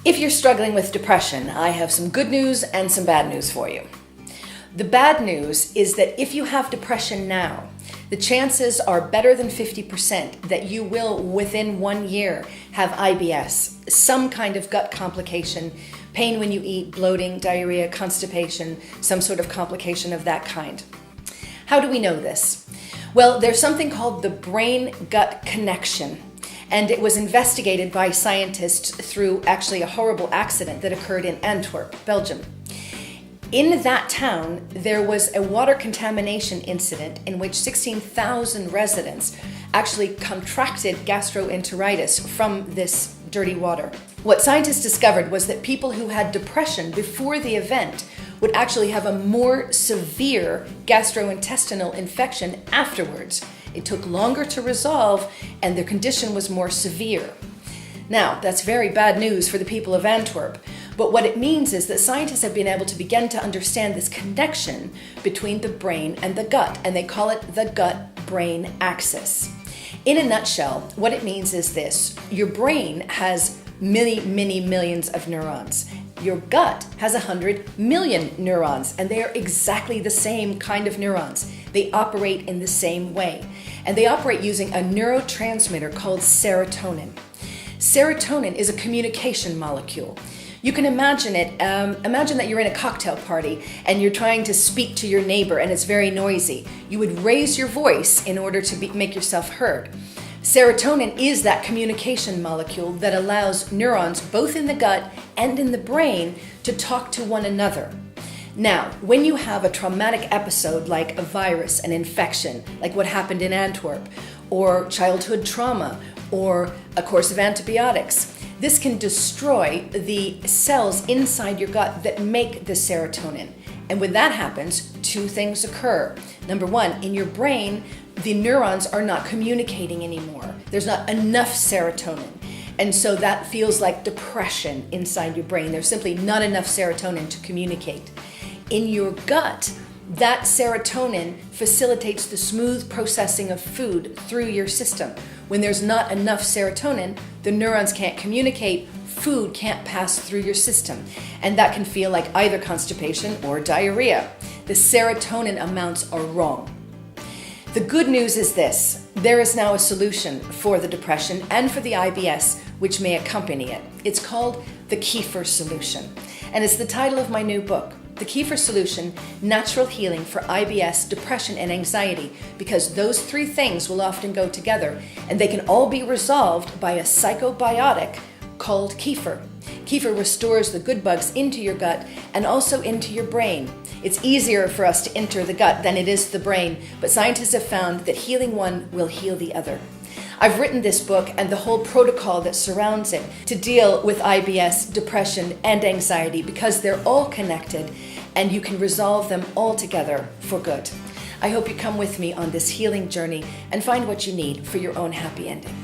If you're struggling with depression, I have some good news and some bad news for you. The bad news is that if you have depression now, the chances are better than 50% that you will, within 1 year, have IBS, some kind of gut complication, pain when you eat, bloating, diarrhea, constipation, some sort of complication of that kind. How do we know this? Well, there's something called the brain-gut connection, and it was investigated by scientists through actually a horrible accident that occurred in Antwerp, Belgium. In that town, there was a water contamination incident in which 16,000 residents actually contracted gastroenteritis from this dirty water. What scientists discovered was that people who had depression before the event would actually have a more severe gastrointestinal infection afterwards. It took longer to resolve, and their condition was more severe. Now, that's very bad news for the people of Antwerp, but what it means is that scientists have been able to begin to understand this connection between the brain and the gut, and they call it the gut-brain axis. In a nutshell, what it means is this: your brain has many millions of neurons. Your gut has 100 million neurons, and they are exactly the same kind of neurons. They operate in the same way, and they operate using a neurotransmitter called serotonin. Serotonin is a communication molecule. You can imagine it, imagine that you're in a cocktail party and you're trying to speak to your neighbor and it's very noisy. You would raise your voice in order to make yourself heard. Serotonin is that communication molecule that allows neurons both in the gut and in the brain to talk to one another. Now, when you have a traumatic episode like a virus, an infection, like what happened in Antwerp, or childhood trauma, or a course of antibiotics, this can destroy the cells inside your gut that make the serotonin. And when that happens, two things occur. Number one, in your brain, the neurons are not communicating anymore. There's not enough serotonin. And so that feels like depression inside your brain. There's simply not enough serotonin to communicate. In your gut, that serotonin facilitates the smooth processing of food through your system. When there's not enough serotonin, the neurons can't communicate, food can't pass through your system, and that can feel like either constipation or diarrhea. The serotonin amounts are wrong. The good news is this: there is now a solution for the depression and for the IBS which may accompany it. It's called the Kefir solution, and it's the title of my new book. The Kefir Solution, Natural Healing for IBS, Depression, and Anxiety, because those three things will often go together, and they can all be resolved by a psychobiotic called kefir. Kefir restores the good bugs into your gut and also into your brain. It's easier for us to enter the gut than it is the brain, but scientists have found that healing one will heal the other. I've written this book and the whole protocol that surrounds it to deal with IBS, depression, and anxiety because they're all connected and you can resolve them all together for good. I hope you come with me on this healing journey and find what you need for your own happy ending.